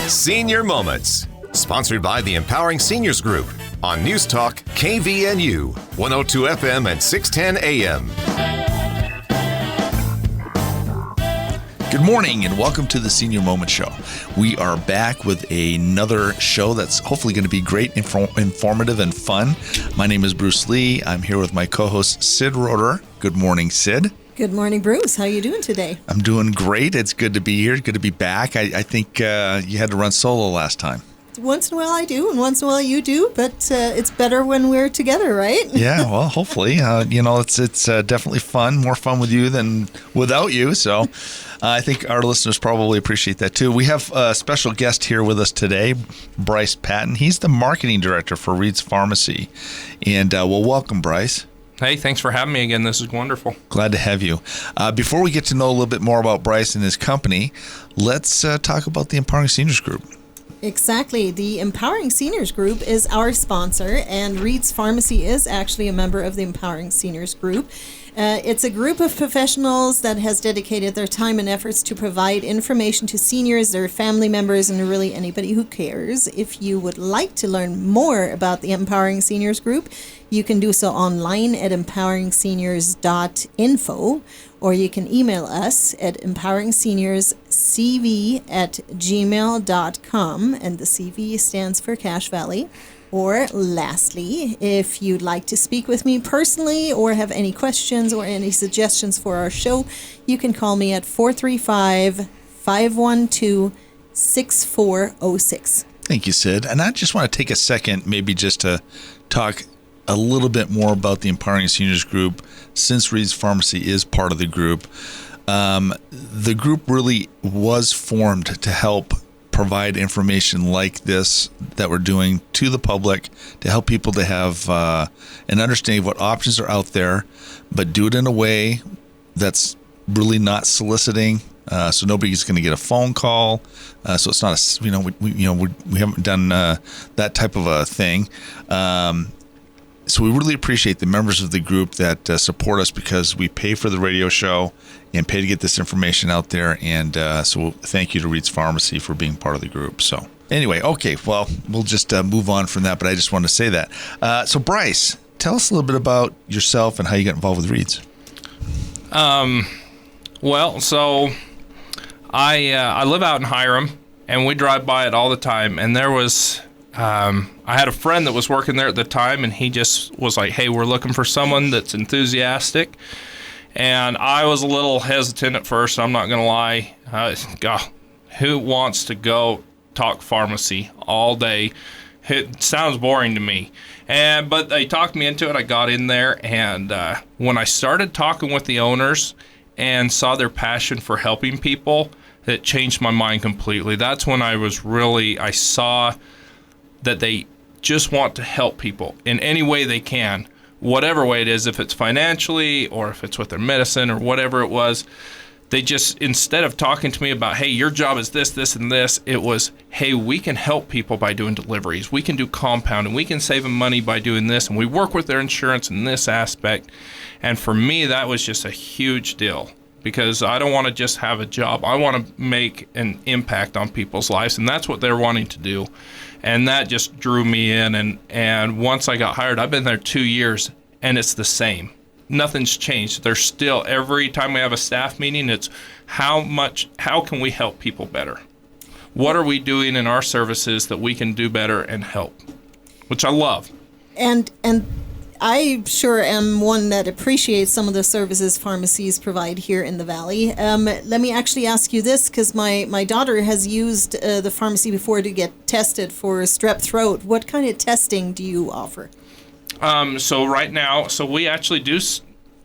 Senior Moments, sponsored by the Empowering Seniors Group on News Talk KVNU, 102 FM and 610 AM. Good morning and welcome to the Senior Moment Show. We are back with another show that's hopefully going to be great, informative, and fun. My name is Bruce Lee. I'm here with my co-host Sid Roeder. Good morning, Sid. Good morning, Bruce. How are you doing today? I'm doing great. It's good to be here. Good to be back. I think you had to run solo last time. Once in a while I do, and once in a while you do, but it's better when we're together, right? Yeah, well, hopefully. It's definitely fun, more fun with you than without you. So I think our listeners probably appreciate that too. We have a special guest here with us today, Bryce Patton. He's the marketing director for Reed's Pharmacy. And welcome, Bryce. Hey, thanks for having me again. This is wonderful. Glad to have you. Before we get to know a little bit more about Bryce and his company, let's talk about the Empowering Seniors Group. Exactly. The Empowering Seniors Group is our sponsor, and Reed's Pharmacy is actually a member of the Empowering Seniors Group. It's a group of professionals that has dedicated their time and efforts to provide information to seniors, their family members, and really anybody who cares. If you would like to learn more about the Empowering Seniors Group, you can do so online at empoweringseniors.info, or you can email us at empoweringseniorscv@gmail.com, and the CV stands for Cache Valley. Or lastly, if you'd like to speak with me personally or have any questions or any suggestions for our show, you can call me at 435-512-6406. Thank you, Sid. And I just want to take a second maybe just to talk a little bit more about the Empowering Seniors Group, since Reed's Pharmacy is part of the group. The group really was formed to help provide information like this that we're doing to the public, to help people to have an understanding of what options are out there, but do it in a way that's really not soliciting. So nobody's going to get a phone call. So it's not we haven't done that type of a thing. So we really appreciate the members of the group that support us, because we pay for the radio show and pay to get this information out there. And so thank you to Reed's Pharmacy for being part of the group. So anyway, okay, well, we'll just move on from that, but I just wanted to say that. So Bryce, tell us a little bit about yourself and how you got involved with Reed's. Well, so I live out in Hiram, and we drive by it all the time. And there was... I had a friend that was working there at the time, and he just was like, hey, we're looking for someone that's enthusiastic. And I was a little hesitant at first, I'm not going to lie. God, who wants to go talk pharmacy all day? It sounds boring to me. But they talked me into it. I got in there, and when I started talking with the owners and saw their passion for helping people, it changed my mind completely. That's when I saw that they just want to help people in any way they can, whatever way it is, if it's financially or if it's with their medicine or whatever it was. They just, instead of talking to me about, hey, your job is this, this, and this, it was, hey, we can help people by doing deliveries. We can do compounding. We can save them money by doing this, and we work with their insurance in this aspect. And for me, that was just a huge deal, because I don't want to just have a job. I want to make an impact on people's lives, and that's what they're wanting to do. And that just drew me in, and once I got hired, I've been there 2 years, and it's the same. Nothing's changed. There's still, every time we have a staff meeting, it's how can we help people better? What are we doing in our services that we can do better and help? Which I love. And I sure am one that appreciates some of the services pharmacies provide here in the Valley. Let me actually ask you this, because my daughter has used the pharmacy before to get tested for strep throat. What kind of testing do you offer? So right now, we actually do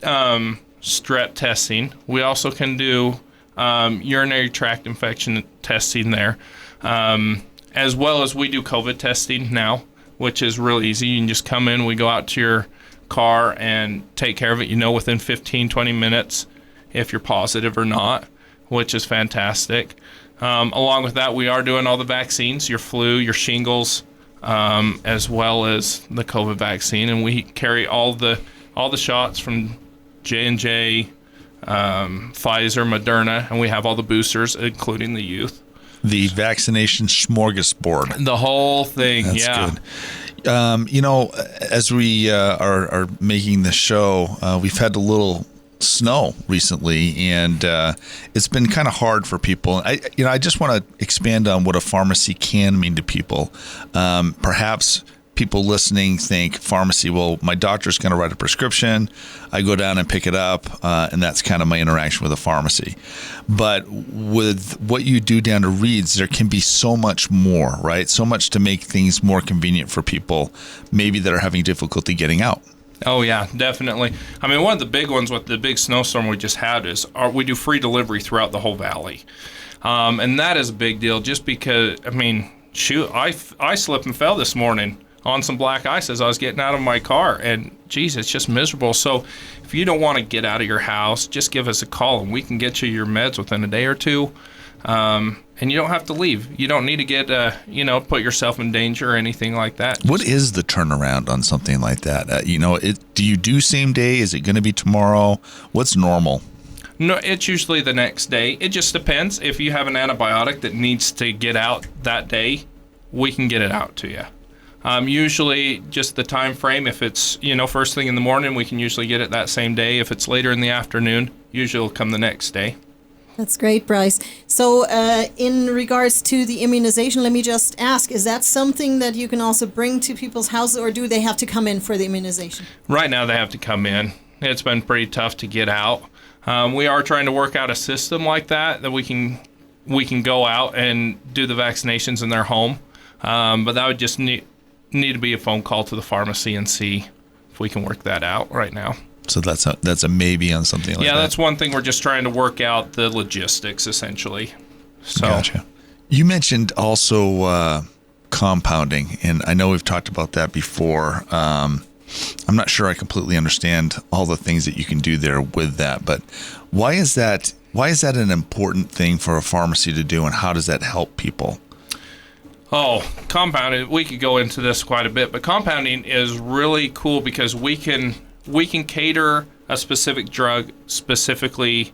strep testing. We also can do urinary tract infection testing there, as well as we do COVID testing now, which is real easy. You can just come in, we go out to your car and take care of it, within 15, 20 minutes if you're positive or not, which is fantastic. Along with that, we are doing all the vaccines, your flu, your shingles, as well as the COVID vaccine, and we carry all the shots from J&J, Pfizer, Moderna, and we have all the boosters, including the youth. The vaccination smorgasbord. The whole thing, That's yeah. good. As we are making the show, we've had a little snow recently, and it's been kind of hard for people. I just want to expand on what a pharmacy can mean to people. Perhaps people listening think pharmacy, well, my doctor's going to write a prescription, I go down and pick it up, and that's kind of my interaction with a pharmacy. But with what you do down to Reed's, there can be so much more, right? So much to make things more convenient for people, maybe that are having difficulty getting out. Oh, yeah, definitely. I mean, one of the big ones with the big snowstorm we just had is we do free delivery throughout the whole valley. And that is a big deal just because, I mean, shoot, I slipped and fell this morning on some black ice as I was getting out of my car. And, geez, it's just miserable. So if you don't want to get out of your house, just give us a call, and we can get you your meds within a day or two. And you don't have to leave. You don't need to get, put yourself in danger or anything like that. What is the turnaround on something like that? Do you do same day? Is it going to be tomorrow? What's normal? No, it's usually the next day. It just depends. If you have an antibiotic that needs to get out that day, we can get it out to you. Usually just the time frame, if it's, first thing in the morning, we can usually get it that same day. If it's later in the afternoon, usually it'll come the next day. That's great, Bryce. So in regards to the immunization, let me just ask, is that something that you can also bring to people's houses, or do they have to come in for the immunization? Right now they have to come in. It's been pretty tough to get out. We are trying to work out a system like that we can go out and do the vaccinations in their home. But that would just need to be a phone call to the pharmacy and see if we can work that out right now. So that's a maybe on something like that. Yeah, that's one thing. We're just trying to work out the logistics, essentially. So. Gotcha. You mentioned also compounding, and I know we've talked about that before. I'm not sure I completely understand all the things that you can do there with that, but why is that an important thing for a pharmacy to do, and how does that help people? Oh, compounding, we could go into this quite a bit, but compounding is really cool because we can cater a specific drug specifically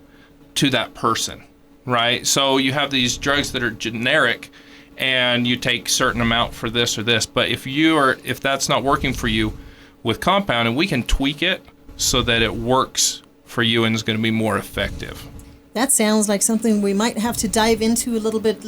to that person, right? So you have these drugs that are generic, and you take certain amount for this or this, but if that's not working for you with compounding, we can tweak it so that it works for you and is going to be more effective. That sounds like something we might have to dive into a little bit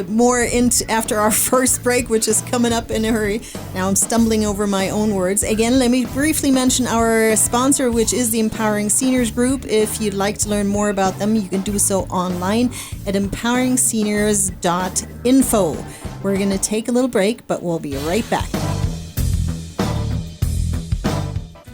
more into after our first break, which is coming up in a hurry. Now I'm stumbling over my own words. Again, let me briefly mention our sponsor, which is the Empowering Seniors Group. If you'd like to learn more about them, you can do so online at empoweringseniors.info. We're going to take a little break, but we'll be right back.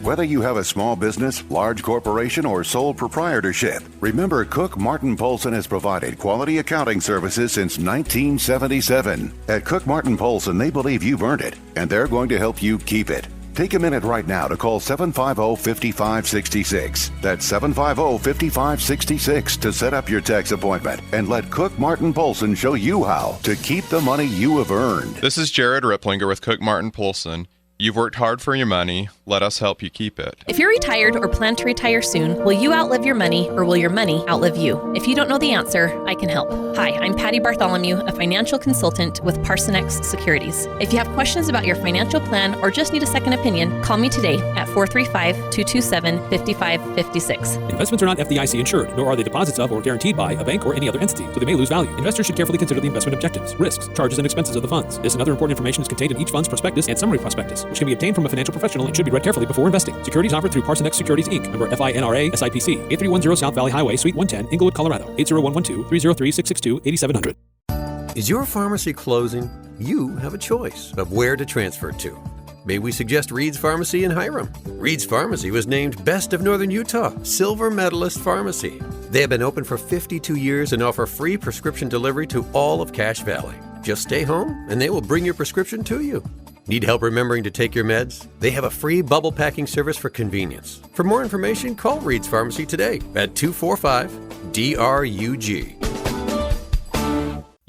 Whether you have a small business, large corporation, or sole proprietorship, remember Cook Martin Polson has provided quality accounting services since 1977. At Cook Martin Polson, they believe you've earned it, and they're going to help you keep it. Take a minute right now to call 750-5566. That's 750-5566 to set up your tax appointment and let Cook Martin Polson show you how to keep the money you have earned. This is Jared Ripplinger with Cook Martin Polson. You've worked hard for your money. Let us help you keep it. If you're retired or plan to retire soon, will you outlive your money, or will your money outlive you? If you don't know the answer, I can help. Hi, I'm Patty Bartholomew, a financial consultant with Parsonex Securities. If you have questions about your financial plan or just need a second opinion, call me today at 435-227-5556. Investments are not FDIC insured, nor are they deposits of or guaranteed by a bank or any other entity, so they may lose value. Investors should carefully consider the investment objectives, risks, charges, and expenses of the funds. This and other important information is contained in each fund's prospectus and summary prospectus, which can be obtained from a financial professional and should be read carefully before investing. Securities offered through Parsonex Securities, Inc., member FINRA, SIPC, 8310 South Valley Highway, Suite 110, Inglewood, Colorado, 80112-303-662-8700. Is your pharmacy closing? You have a choice of where to transfer to. May we suggest Reed's Pharmacy in Hiram? Reed's Pharmacy was named Best of Northern Utah, Silver Medalist Pharmacy. They have been open for 52 years and offer free prescription delivery to all of Cache Valley. Just stay home and they will bring your prescription to you. Need help remembering to take your meds? They have a free bubble packing service for convenience. For more information, call Reed's Pharmacy today at 245-DRUG.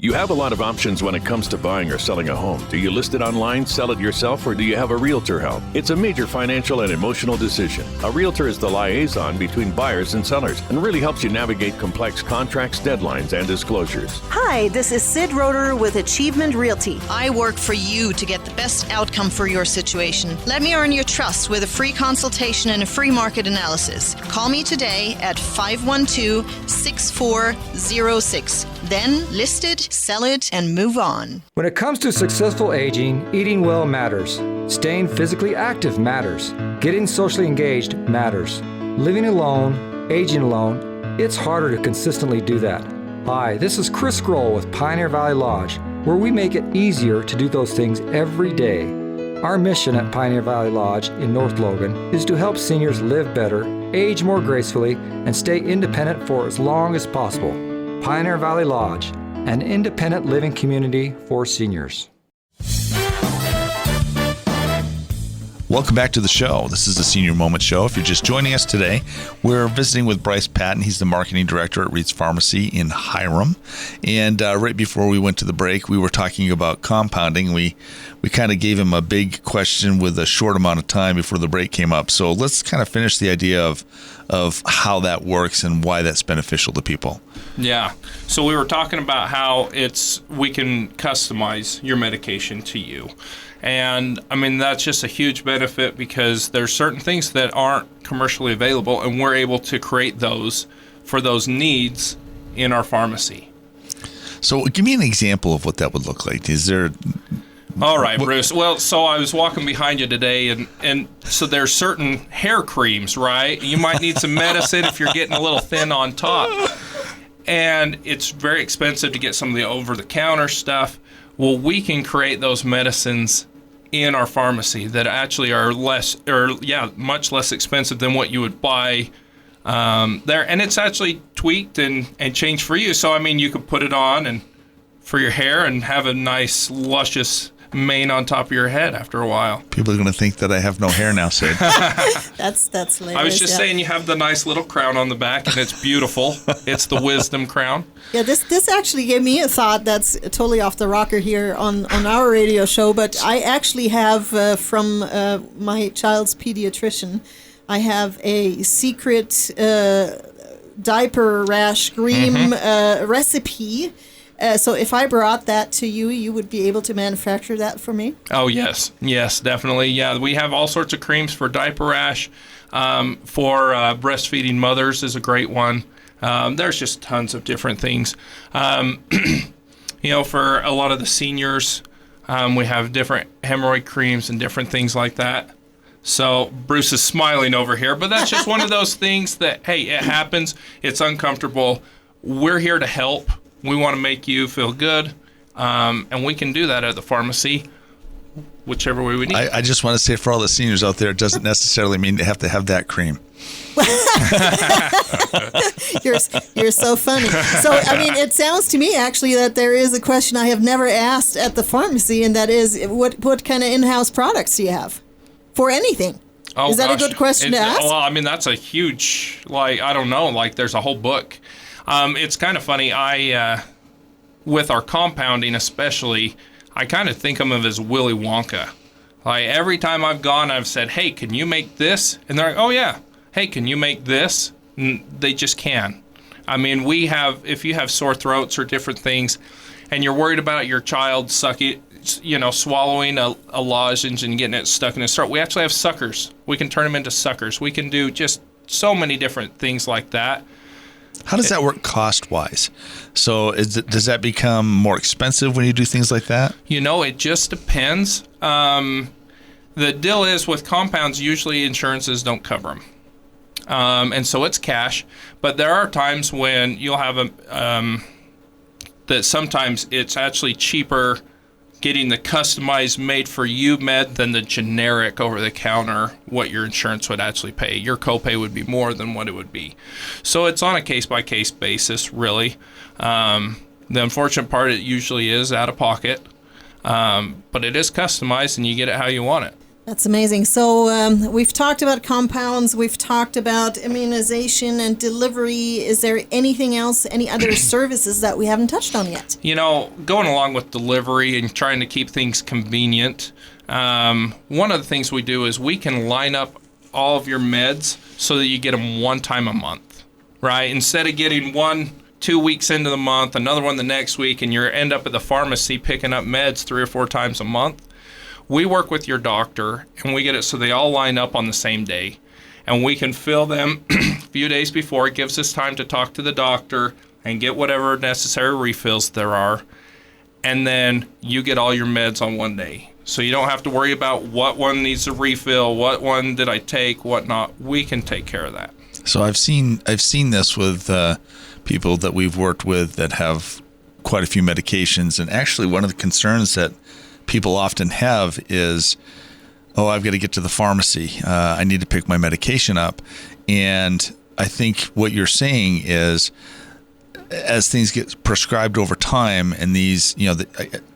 You have a lot of options when it comes to buying or selling a home. Do you list it online, sell it yourself, or do you have a realtor help? It's a major financial and emotional decision. A realtor is the liaison between buyers and sellers and really helps you navigate complex contracts, deadlines, and disclosures. Hi, this is Sid Roeder with Achievement Realty. I work for you to get the best outcome for your situation. Let me earn your trust with a free consultation and a free market analysis. Call me today at 512-6406. Then list it, sell it, and move on. When it comes to successful aging, eating well matters. Staying physically active matters. Getting socially engaged matters. Living alone, aging alone, it's harder to consistently do that. Hi, this is Chris Grohl with Pioneer Valley Lodge, where we make it easier to do those things every day. Our mission at Pioneer Valley Lodge in North Logan is to help seniors live better, age more gracefully, and stay independent for as long as possible. Pioneer Valley Lodge, an independent living community for seniors. Welcome back to the show. This is the Senior Moment Show. If you're just joining us today, we're visiting with Bryce Patton. He's the marketing director at Reed's Pharmacy in Hiram. And right before we went to the break, we were talking about compounding. We kind of gave him a big question with a short amount of time before the break came up. So let's kind of finish the idea of how that works and why that's beneficial to people. Yeah. So we were talking about how we can customize your medication to you. And I mean, that's just a huge benefit because there's certain things that aren't commercially available, and we're able to create those for those needs in our pharmacy. So give me an example of what that would look like. Is there... All right, Bruce. Well, so I was walking behind you today, and so there's certain hair creams, right? You might need some medicine if you're getting a little thin on top. And it's very expensive to get some of the over-the-counter stuff. Well, we can create those medicines in our pharmacy that actually are much less expensive than what you would buy there. And it's actually tweaked and changed for you. So, I mean, you could put it on and for your hair and have a nice, luscious mane on top of your head after a while. People are going to think that I have no hair now, Sid. That's hilarious. I was just saying you have the nice little crown on the back, and it's beautiful. It's the wisdom crown. Yeah, this actually gave me a thought that's totally off the rocker here on our radio show, but I actually have from my child's pediatrician, I have a secret diaper rash cream recipe. So if I brought that to you, you would be able to manufacture that for me? Oh, yes. Yes, definitely. Yeah, we have all sorts of creams for diaper rash. For breastfeeding mothers is a great one. There's just tons of different things. For a lot of the seniors, we have different hemorrhoid creams and different things like that. So Bruce is smiling over here, but that's just one of those things that, hey, it happens. It's uncomfortable. We're here to help. We want to make you feel good, and we can do that at the pharmacy, whichever way we need. I just want to say for all the seniors out there, it doesn't necessarily mean they have to have that cream. You're so funny. So, I mean, it sounds to me, actually, that there is a question I have never asked at the pharmacy, and that is, what kind of in-house products do you have for anything? Oh, is that gosh. a good question to ask? Well, I mean, that's a huge, I don't know, there's a whole book. It's kind of funny. With our compounding especially, I kind of think of them as Willy Wonka. Every time I've gone, I've said, hey, can you make this? And they're like, oh, yeah. Hey, can you make this? And they just can. I mean, if you have sore throats or different things, and you're worried about your child swallowing a lozenge and getting it stuck in his throat, we actually have suckers. We can turn them into suckers. We can do just so many different things like that. How does that work cost-wise? So does that become more expensive when you do things like that? It just depends. The deal is with compounds, usually insurances don't cover them. And so it's cash. But there are times when you'll have that sometimes it's actually cheaper getting the customized made-for-you med than the generic over-the-counter what your insurance would actually pay. Your copay would be more than what it would be. So it's on a case-by-case basis, really. The unfortunate part, it usually is out of pocket, but it is customized, and you get it how you want it. That's amazing. So we've talked about compounds, we've talked about immunization and delivery. Is there anything else, any other services that we haven't touched on yet? You know, going along with delivery and trying to keep things convenient, one of the things we do is we can line up all of your meds so that you get them one time a month, right? Instead of getting one 2 weeks into the month, another one the next week, and you end up at the pharmacy picking up meds 3 or 4 times a month. We work with your doctor, and we get it so they all line up on the same day. And we can fill them a few days before. It gives us time to talk to the doctor and get whatever necessary refills there are. And then you get all your meds on one day. So you don't have to worry about what one needs a refill, what one did I take, what not. We can take care of that. So I've seen this with people that we've worked with that have quite a few medications. And actually one of the concerns that people often have is, I've got to get to the pharmacy. I need to pick my medication up. And I think what you're saying is, as things get prescribed over time, and these, I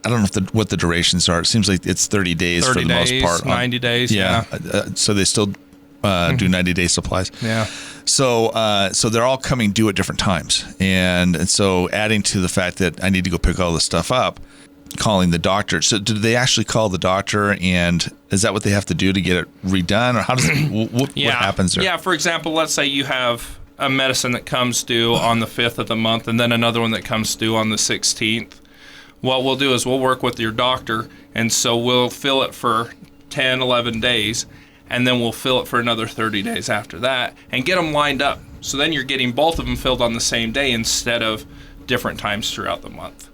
don't know what the durations are. It seems like it's 30 days for the most part. 90 days. Yeah. So they still do 90-day supplies. Yeah. So they're all coming due at different times. And so adding to the fact that I need to go pick all this stuff up, calling the doctor. So do they actually call the doctor, and is that what they have to do to get it redone, or how does it, what happens there? Yeah, for example, let's say you have a medicine that comes due on the 5th of the month and then another one that comes due on the 16th. What we'll do is we'll work with your doctor, and so we'll fill it for 10, 11 days, and then we'll fill it for another 30 days after that and get them lined up. So then you're getting both of them filled on the same day instead of different times throughout the month.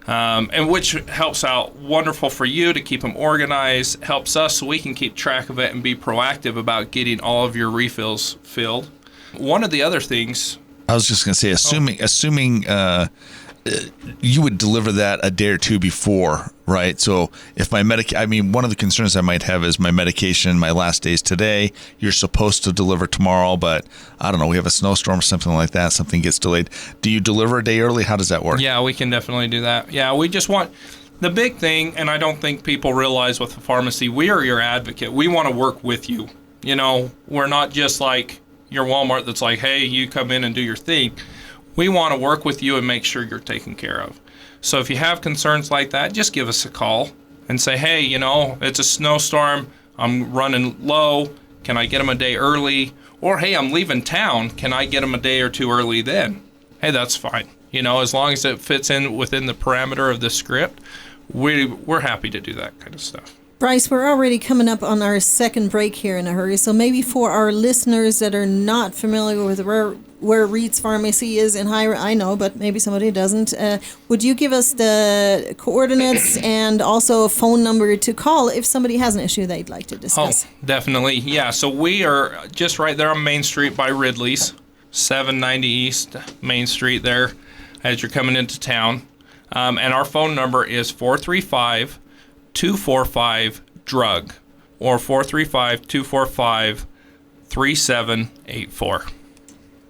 And which helps out wonderful for you to keep them organized, helps us so we can keep track of it and be proactive about getting all of your refills filled. One of the other things... I was just going to say, assuming you would deliver that a day or two before, right? So if my one of the concerns I might have is my medication, my last day's today, you're supposed to deliver tomorrow, but I don't know, we have a snowstorm or something like that, something gets delayed. Do you deliver a day early? How does that work? Yeah, we can definitely do that. Yeah, we just want... The big thing, and I don't think people realize with the pharmacy, we are your advocate. We want to work with you. We're not just like your Walmart that's like, hey, you come in and do your thing. We want to work with you and make sure you're taken care of. So if you have concerns like that, just give us a call and say, hey, it's a snowstorm. I'm running low. Can I get them a day early? Or, hey, I'm leaving town. Can I get them a day or two early then? Hey, that's fine. As long as it fits in within the parameter of the script, we're happy to do that kind of stuff. Bryce, we're already coming up on our second break here in a hurry. So maybe for our listeners that are not familiar with where Reed's Pharmacy is in Hiram, I know, but maybe somebody doesn't. Would you give us the coordinates and also a phone number to call if somebody has an issue they'd like to discuss? Oh, definitely. Yeah, so we are just right there on Main Street by Ridley's, 790 East Main Street there as you're coming into town. And our phone number is 435-245-DRUG or 435-245-3784.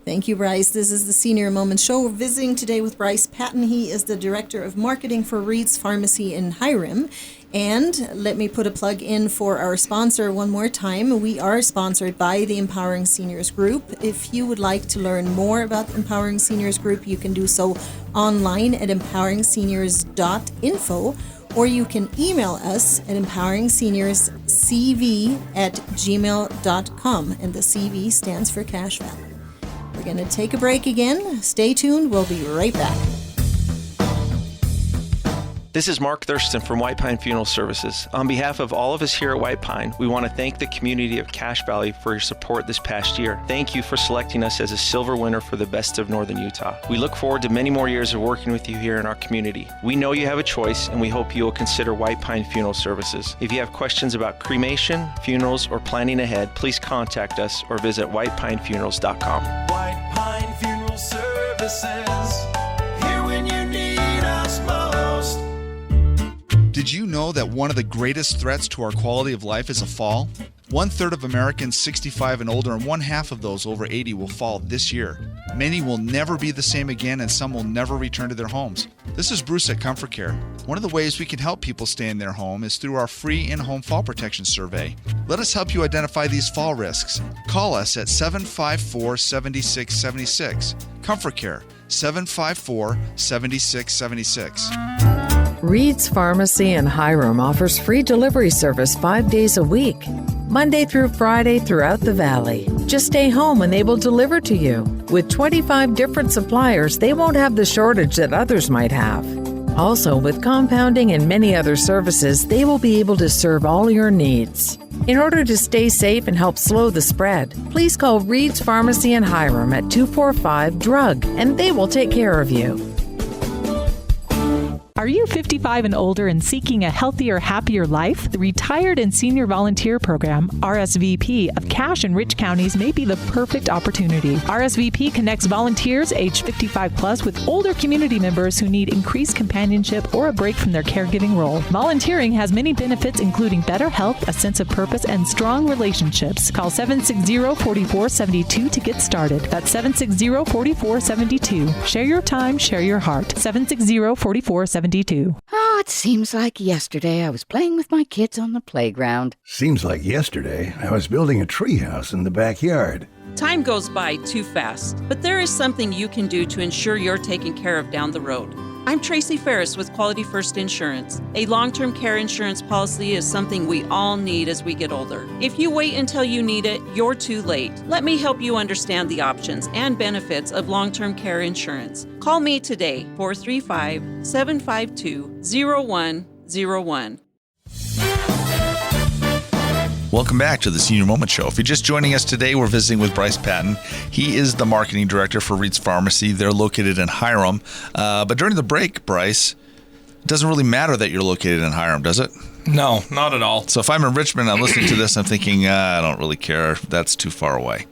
Thank you, Bryce. This is the Senior Moments Show. We're visiting today with Bryce Patton. He is the Director of Marketing for Reed's Pharmacy in Hiram. And let me put a plug in for our sponsor one more time. We are sponsored by the Empowering Seniors Group. If you would like to learn more about the Empowering Seniors Group, you can do so online at empoweringseniors.info, or you can email us at empoweringseniorscv@gmail.com, and the CV stands for Cash Value. We're going to take a break again. Stay tuned. We'll be right back. This is Mark Thurston from White Pine Funeral Services. On behalf of all of us here at White Pine, we want to thank the community of Cache Valley for your support this past year. Thank you for selecting us as a silver winner for the Best of Northern Utah. We look forward to many more years of working with you here in our community. We know you have a choice, and we hope you will consider White Pine Funeral Services. If you have questions about cremation, funerals, or planning ahead, please contact us or visit whitepinefunerals.com. White Pine Funeral Services, here when you need us most. Did you know that one of the greatest threats to our quality of life is a fall? 1/3 of Americans 65 and older, and 1/2 of those over 80 will fall this year. Many will never be the same again, and some will never return to their homes. This is Bruce at Comfort Care. One of the ways we can help people stay in their home is through our free in-home fall protection survey. Let us help you identify these fall risks. Call us at 754-7676. Comfort Care, 754-7676. Reed's Pharmacy in Hiram offers free delivery service 5 days a week, Monday through Friday throughout the valley. Just stay home and they will deliver to you. With 25 different suppliers, they won't have the shortage that others might have. Also, with compounding and many other services, they will be able to serve all your needs. In order to stay safe and help slow the spread, please call Reed's Pharmacy in Hiram at 245-DRUG, and they will take care of you. Are you 55 and older and seeking a healthier, happier life? The Retired and Senior Volunteer Program, RSVP, of Cache and Rich counties may be the perfect opportunity. RSVP connects volunteers age 55 plus with older community members who need increased companionship or a break from their caregiving role. Volunteering has many benefits, including better health, a sense of purpose, and strong relationships. Call 760-4472 to get started. That's 760-4472. Share your time, share your heart. 760-4472. Oh, it seems like yesterday I was playing with my kids on the playground. Seems like yesterday I was building a treehouse in the backyard. Time goes by too fast, but there is something you can do to ensure you're taken care of down the road. I'm Tracy Ferris with Quality First Insurance. A long-term care insurance policy is something we all need as we get older. If you wait until you need it, you're too late. Let me help you understand the options and benefits of long-term care insurance. Call me today, 435-752-0101. Welcome back to the Senior Moment Show. If you're just joining us today, we're visiting with Bryce Patton. He is the marketing director for Reed's Pharmacy. They're located in Hiram. But during the break, Bryce, it doesn't really matter that you're located in Hiram, does it? No, not at all. So if I'm in Richmond, I'm listening to this, I'm thinking, I don't really care. That's too far away.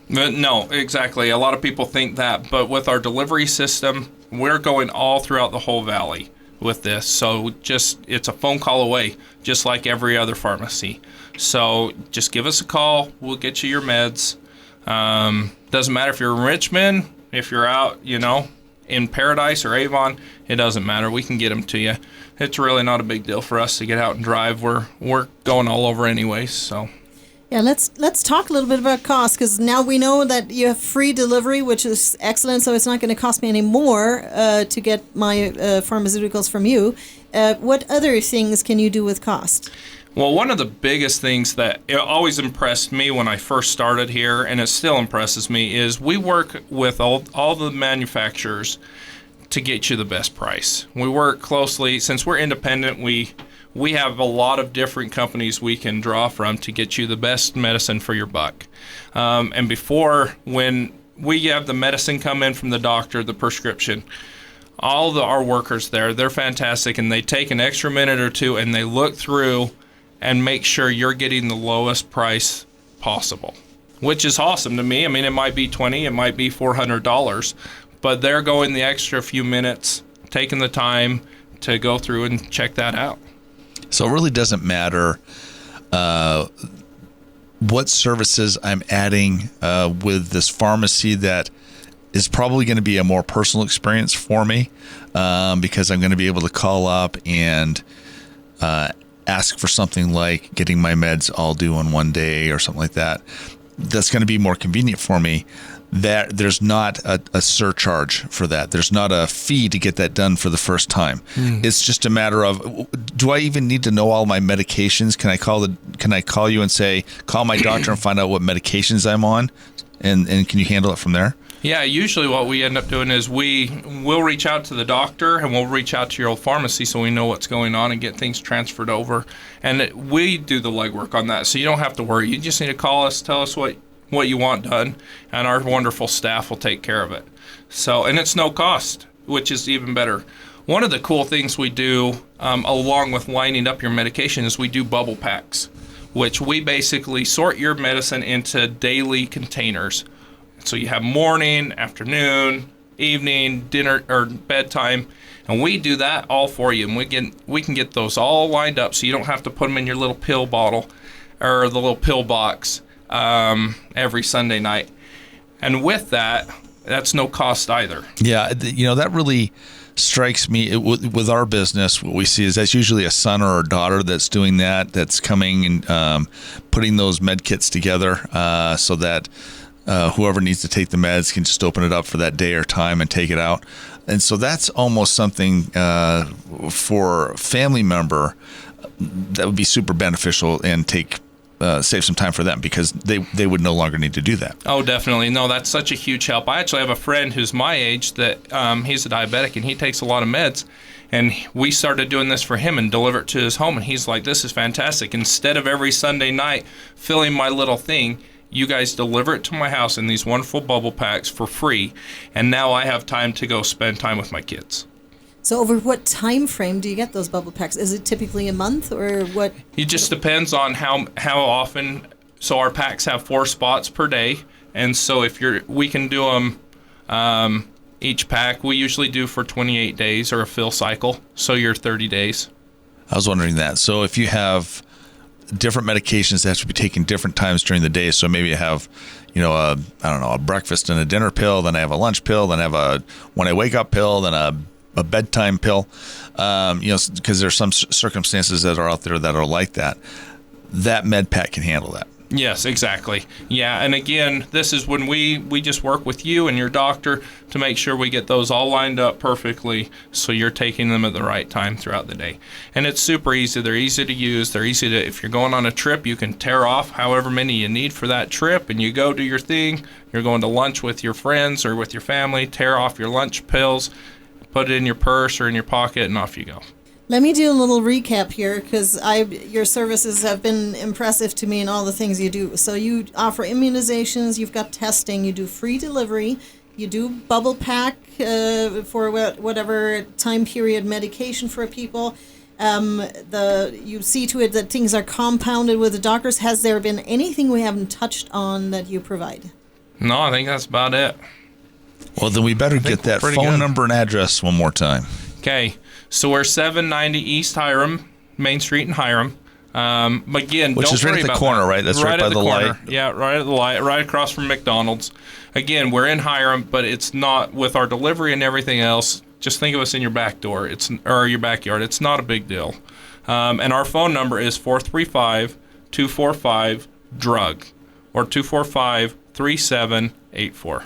No, exactly. A lot of people think that. But with our delivery system, we're going all throughout the whole valley with this. So it's a phone call away, just like every other pharmacy. So just give us a call. We'll get you your meds. Doesn't matter if you're in Richmond, if you're out, in Paradise or Avon. It doesn't matter. We can get them to you. It's really not a big deal for us to get out and drive. We're going all over anyways. So. Yeah, let's talk a little bit about cost, because now we know that you have free delivery, which is excellent. So it's not going to cost me any more to get my pharmaceuticals from you. What other things can you do with cost? Well, one of the biggest things that it always impressed me when I first started here, and it still impresses me, is we work with all the manufacturers to get you the best price. We work closely. Since we're independent, we have a lot of different companies we can draw from to get you the best medicine for your buck. And before, when we have the medicine come in from the doctor, the prescription, our workers there, they're fantastic, and they take an extra minute or two and they look through and make sure you're getting the lowest price possible, which is awesome to me. I mean, it might be $20, it might be $400, but they're going the extra few minutes, taking the time to go through and check that out. So it really doesn't matter what services I'm adding with this pharmacy that is probably going to be a more personal experience for me because I'm going to be able to call up and ask for something like getting my meds all due in one day or something like that. That's going to be more convenient for me. That there's not a surcharge for that. There's not a fee to get that done for the first time. It's just a matter of, do I even need to know all my medications? Can I call you and say, call my doctor and find out what medications I'm on, and can you handle it from there? Yeah, usually what we end up doing is we'll reach out to the doctor and we'll reach out to your old pharmacy so we know what's going on and get things transferred over. And we do the legwork on that, so you don't have to worry. You just need to call us, tell us what you want done, and our wonderful staff will take care of it. So, and it's no cost, which is even better. One of the cool things we do, along with lining up your medication, is we do bubble packs, which we basically sort your medicine into daily containers. So you have morning, afternoon, evening, dinner, or bedtime, and we do that all for you. And we can get those all lined up so you don't have to put them in your little pill bottle. or the little pill box every Sunday night. And with that, that's no cost either. Yeah, that really strikes me with our business. What we see is that's usually a son or a daughter that's doing that, that's coming and putting those med kits together so that whoever needs to take the meds can just open it up for that day or time and take it out. And so that's almost something for a family member that would be super beneficial and save some time for them, because they would no longer need to do that. Oh, definitely. No, that's such a huge help. I actually have a friend who's my age that he's a diabetic and he takes a lot of meds. And we started doing this for him and deliver it to his home. And he's like, this is fantastic. Instead of every Sunday night filling my little thing, you guys deliver it to my house in these wonderful bubble packs for free. And now I have time to go spend time with my kids. So over what time frame do you get those bubble packs? Is it typically a month or what? It just depends on how often. So our packs have 4 spots per day. And so we can do them each pack. We usually do for 28 days or a fill cycle. So you're 30 days. I was wondering that. So if you have different medications that have to be taken different times during the day, so maybe you have, a breakfast and a dinner pill, then I have a lunch pill, then I have a when I wake up pill, then a bedtime pill, because there's some circumstances that are out there that are like that. That med pack can handle that. Yes, exactly. Yeah, and again, this is when we just work with you and your doctor to make sure we get those all lined up perfectly so you're taking them at the right time throughout the day. And it's super easy. They're easy to use. They're easy to, if you're going on a trip, you can tear off however many you need for that trip and you go do your thing. You're going to lunch with your friends or with your family, tear off your lunch pills, put it in your purse or in your pocket, and off you go. Let me do a little recap here, because your services have been impressive to me in all the things you do. So you offer immunizations, you've got testing, you do free delivery, you do bubble pack for whatever time period medication for people. You see to it that things are compounded with the doctors. Has there been anything we haven't touched on that you provide? No, I think that's about it. Well, then we better get that phone number and address one more time. Okay. So we're 790 East Hiram, Main Street in Hiram. Again, which is right at the corner, right? That's right by the light. Yeah, right at the light, right across from McDonald's. Again, we're in Hiram, but it's not with our delivery and everything else. Just think of us in your back door, or your backyard. It's not a big deal. And our phone number is 435-245-DRUG or 245-3784.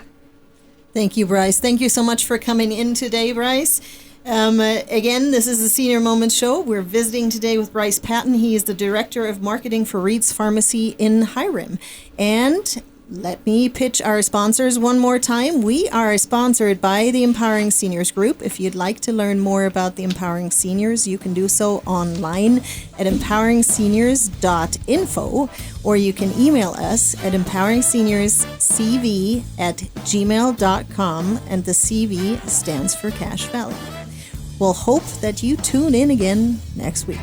Thank you, Bryce. Thank you so much for coming in today, Bryce. Again, this is the Senior Moments Show. We're visiting today with Bryce Patton. He is the Director of Marketing for Reed's Pharmacy in Hiram. And let me pitch our sponsors one more time. We are sponsored by the Empowering Seniors Group. If you'd like to learn more about the Empowering Seniors, you can do so online at empoweringseniors.info, or you can email us at empoweringseniorscv@gmail.com, and the CV stands for Cache Valley. We'll hope that you tune in again next week.